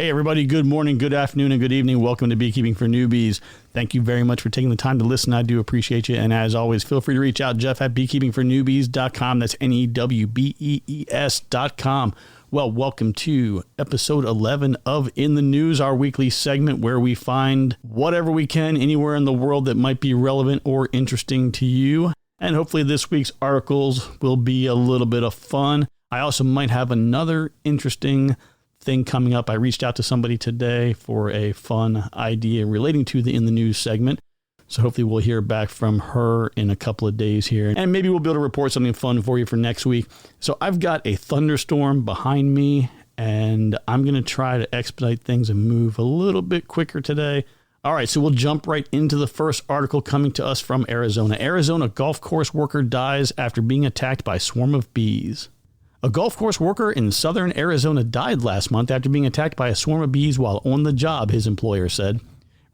Hey everybody, good morning, good afternoon, and good evening. Welcome to Beekeeping for Newbies. Thank you very much for taking the time to listen. I do appreciate you. And as always, feel free to reach out, Jeff at beekeepingfornewbies.com. That's NEWBEES.com. Well, welcome to episode 11 of In the News, our weekly segment where we find whatever we can anywhere in the world that might be relevant or interesting to you. And hopefully this week's articles will be a little bit of fun. I also might have another interesting thing coming up. I reached out to somebody today for a fun idea relating to the In the News segment. So hopefully we'll hear back from her in a couple of days here. And maybe we'll be able to report something fun for you for next week. So I've got a thunderstorm behind me, and I'm going to try to expedite things and move a little bit quicker today. All right, so we'll jump right into the first article coming to us from Arizona. Arizona golf course worker dies after being attacked by swarm of bees. A golf course worker in southern Arizona died last month after being attacked by a swarm of bees while on the job, his employer said.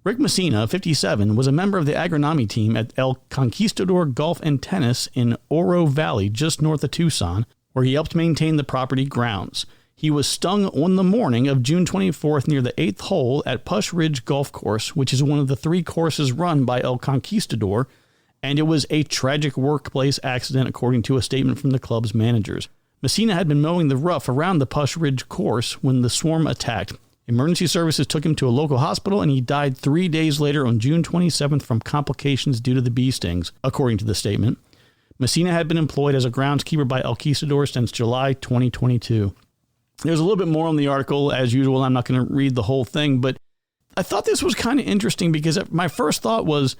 Rick Messina, 57, was a member of the agronomy team at El Conquistador Golf and Tennis in Oro Valley, just north of Tucson, where he helped maintain the property grounds. He was stung on the morning of June 24th near the 8th hole at Push Ridge Golf Course, which is one of the 3 courses run by El Conquistador, and it was a tragic workplace accident, according to a statement from the club's managers. Messina had been mowing the rough around the Push Ridge course when the swarm attacked. Emergency services took him to a local hospital, and he died 3 days later on June 27th from complications due to the bee stings, according to the statement. Messina had been employed as a groundskeeper by El Conquistador since July 2022. There's a little bit more on the article, as usual. I'm not going to read the whole thing, but I thought this was kind of interesting because my first thought was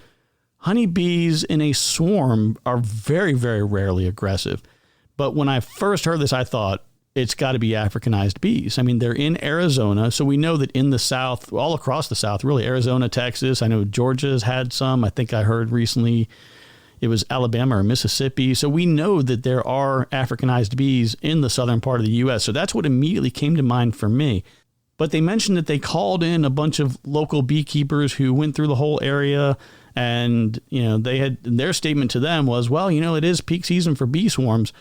honeybees in a swarm are very, very rarely aggressive. But when I first heard this, I thought it's got to be Africanized bees. I mean, they're in Arizona, so we know that in the South, all across the South, really, Arizona, Texas, I know Georgia's had some. I think I heard recently it was Alabama or Mississippi. So we know that there are Africanized bees in the southern part of the U.S. So that's what immediately came to mind for me. But they mentioned that they called in a bunch of local beekeepers who went through the whole area. And, they had their statement to them was, well, it is peak season for bee swarms.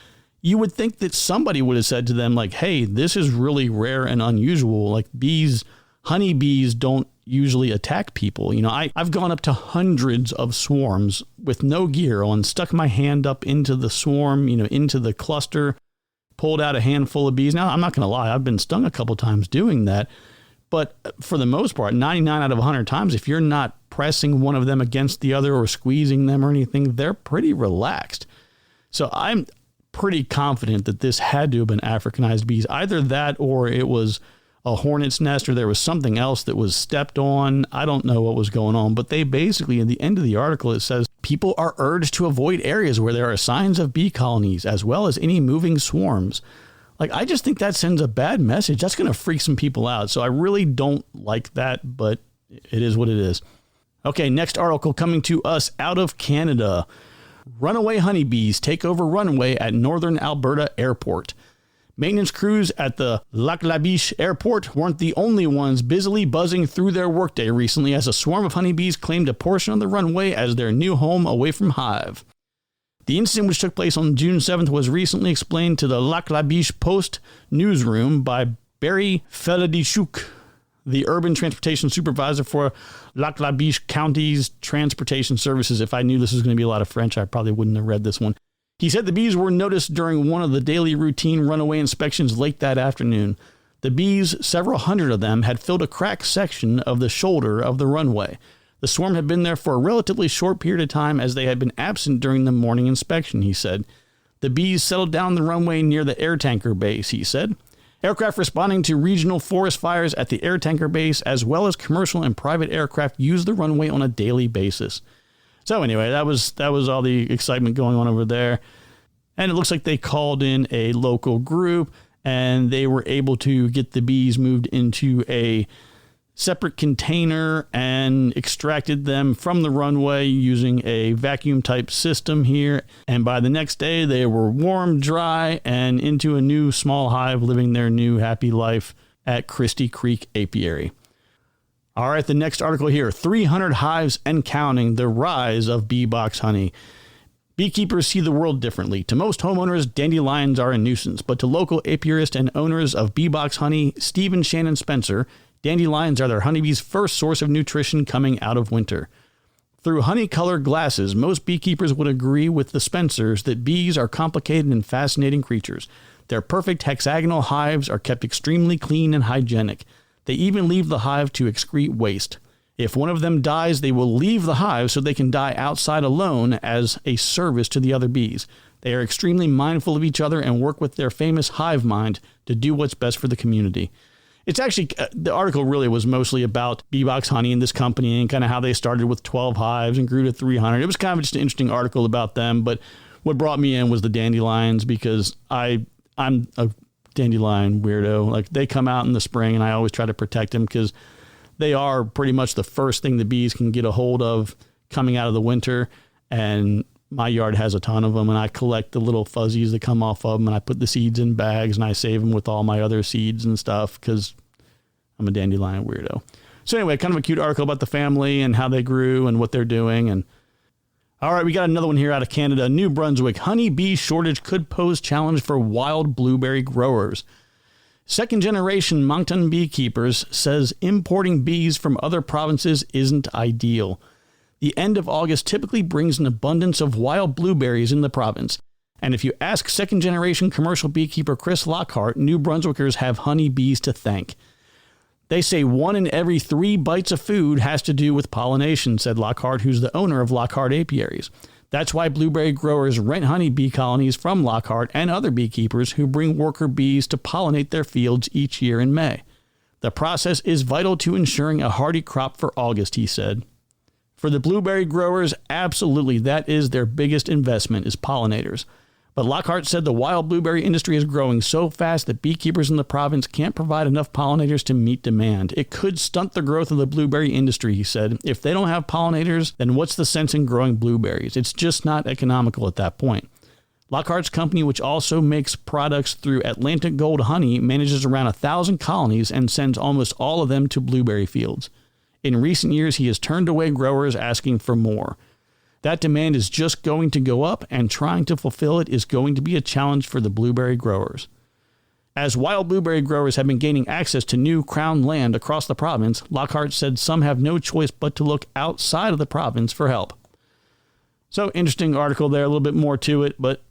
You would think that somebody would have said to them, like, hey, this is really rare and unusual. Like honeybees don't usually attack people. I've gone up to hundreds of swarms with no gear on, stuck my hand up into the swarm, into the cluster, pulled out a handful of bees. Now, I'm not going to lie, I've been stung a couple times doing that. But for the most part, 99 out of 100 times, if you're not pressing one of them against the other or squeezing them or anything, they're pretty relaxed. So I'm pretty confident that this had to have been Africanized bees. Either that or it was a hornet's nest or there was something else that was stepped on. I don't know what was going on, but they basically, in the end of the article, it says people are urged to avoid areas where there are signs of bee colonies as well as any moving swarms. Like, I just think that sends a bad message. That's going to freak some people out. So I really don't like that, but it is what it is. Okay, next article coming to us out of Canada. Runaway honeybees take over runway at Northern Alberta Airport. Maintenance crews at the Lac-La-Biche Airport weren't the only ones busily buzzing through their workday recently as a swarm of honeybees claimed a portion of the runway as their new home away from hive. The incident, which took place on June 7th, was recently explained to the Lac-La-Biche Post newsroom by Barry Feladichuk, the urban transportation supervisor for Lac-La-Biche County's transportation services. If I knew this was going to be a lot of French, I probably wouldn't have read this one. He said the bees were noticed during one of the daily routine runaway inspections late that afternoon. The bees, several hundred of them, had filled a cracked section of the shoulder of the runway. The swarm had been there for a relatively short period of time as they had been absent during the morning inspection, he said. The bees settled down the runway near the air tanker base, he said. Aircraft responding to regional forest fires at the air tanker base, as well as commercial and private aircraft, use the runway on a daily basis. So anyway, that was all the excitement going on over there. And it looks like they called in a local group, and they were able to get the bees moved into a separate container and extracted them from the runway using a vacuum type system here. And by the next day, they were warm, dry, and into a new small hive, living their new happy life at Christie Creek Apiary. All right, the next article here, 300 hives and counting, the rise of bee box honey. Beekeepers see the world differently. To most homeowners, dandelions are a nuisance, but to local apiarists and owners of bee box honey, Steve and Shannon Spencer, Dandelions are their honeybees' first source of nutrition coming out of winter. Through honey-colored glasses, most beekeepers would agree with the Spencers that bees are complicated and fascinating creatures. Their perfect hexagonal hives are kept extremely clean and hygienic. They even leave the hive to excrete waste. If one of them dies, they will leave the hive so they can die outside alone as a service to the other bees. They are extremely mindful of each other and work with their famous hive mind to do what's best for the community. It's actually, the article really was mostly about Beebox Honey and this company and kind of how they started with 12 hives and grew to 300. It was kind of just an interesting article about them, but what brought me in was the dandelions because I'm a dandelion weirdo. Like, they come out in the spring and I always try to protect them because they are pretty much the first thing the bees can get a hold of coming out of the winter, and my yard has a ton of them, and I collect the little fuzzies that come off of them, and I put the seeds in bags, and I save them with all my other seeds and stuff because I'm a dandelion weirdo. So anyway, kind of a cute article about the family and how they grew and what they're doing. And all right, we got another one here out of Canada. New Brunswick, honeybee shortage could pose challenge for wild blueberry growers. Second-generation Moncton beekeepers says importing bees from other provinces isn't ideal. The end of August typically brings an abundance of wild blueberries in the province. And if you ask second-generation commercial beekeeper Chris Lockhart, New Brunswickers have honeybees to thank. They say 1 in every 3 bites of food has to do with pollination, said Lockhart, who's the owner of Lockhart Apiaries. That's why blueberry growers rent honeybee colonies from Lockhart and other beekeepers who bring worker bees to pollinate their fields each year in May. The process is vital to ensuring a hardy crop for August, he said. For the blueberry growers, absolutely, that is their biggest investment, is pollinators. But Lockhart said the wild blueberry industry is growing so fast that beekeepers in the province can't provide enough pollinators to meet demand. It could stunt the growth of the blueberry industry, he said. If they don't have pollinators, then what's the sense in growing blueberries? It's just not economical at that point. Lockhart's company, which also makes products through Atlantic Gold Honey, manages around 1,000 colonies and sends almost all of them to blueberry fields. In recent years, he has turned away growers asking for more. That demand is just going to go up, and trying to fulfill it is going to be a challenge for the blueberry growers. As wild blueberry growers have been gaining access to new crown land across the province, Lockhart said some have no choice but to look outside of the province for help. So, interesting article there, a little bit more to it, but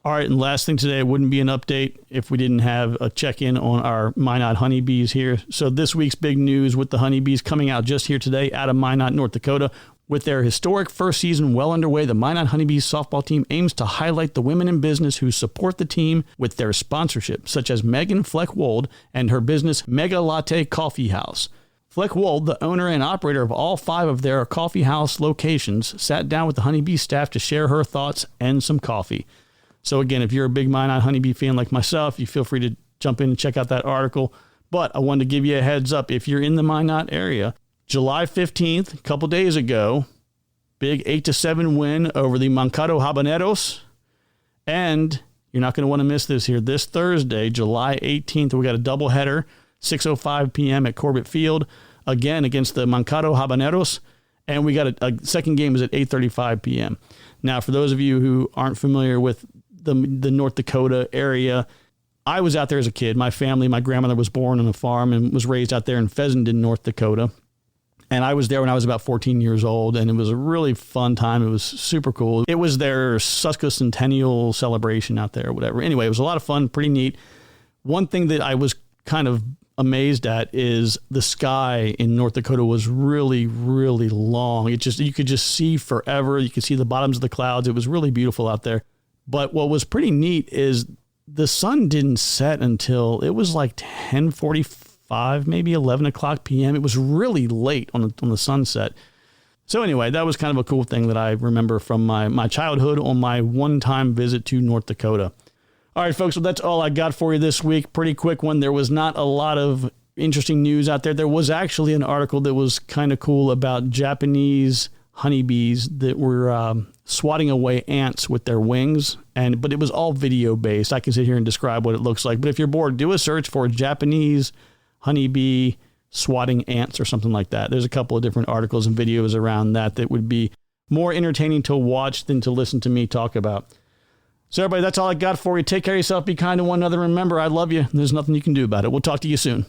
all right, and last thing today, it wouldn't be an update if we didn't have a check-in on our Minot honeybees here. So this week's big news with the honeybees coming out just here today out of Minot, North Dakota. With their historic first season well underway, the Minot Honeybees softball team aims to highlight the women in business who support the team with their sponsorship, such as Megan Fleck-Wold and her business Mega Latte Coffee House. Fleck-Wold, the owner and operator of all 5 of their coffee house locations, sat down with the honeybee staff to share her thoughts and some coffee. So again, if you're a big Minot honeybee fan like myself, you feel free to jump in and check out that article. But I wanted to give you a heads up. If you're in the Minot area, July 15th, a couple days ago, big 8-7 win over the Mankato Habaneros. And you're not going to want to miss this here. This Thursday, July 18th, we got a doubleheader, 6:05 p.m. at Corbett Field, again against the Mankato Habaneros. And we got a second game is at 8:35 p.m. Now, for those of you who aren't familiar with the North Dakota area, I was out there as a kid. My family, my grandmother was born on a farm and was raised out there in Fessenden, North Dakota. And I was there when I was about 14 years old, and it was a really fun time. It was super cool. It was their sesquicentennial celebration out there or whatever. Anyway, it was a lot of fun, pretty neat. One thing that I was kind of amazed at is the sky in North Dakota was really, really long. You could just see forever. You could see the bottoms of the clouds. It was really beautiful out there. But what was pretty neat is the sun didn't set until it was like 10:45, maybe 11 o'clock p.m. It was really late on the sunset. So anyway, that was kind of a cool thing that I remember from my childhood on my one-time visit to North Dakota. All right, folks, well, that's all I got for you this week. Pretty quick one. There was not a lot of interesting news out there. There was actually an article that was kind of cool about Japanese honeybees that were swatting away ants with their wings, but it was all video-based. I can sit here and describe what it looks like. But if you're bored, do a search for Japanese honeybee swatting ants or something like that. There's a couple of different articles and videos around that would be more entertaining to watch than to listen to me talk about. So everybody, that's all I got for you. Take care of yourself. Be kind to one another. Remember, I love you. There's nothing you can do about it. We'll talk to you soon.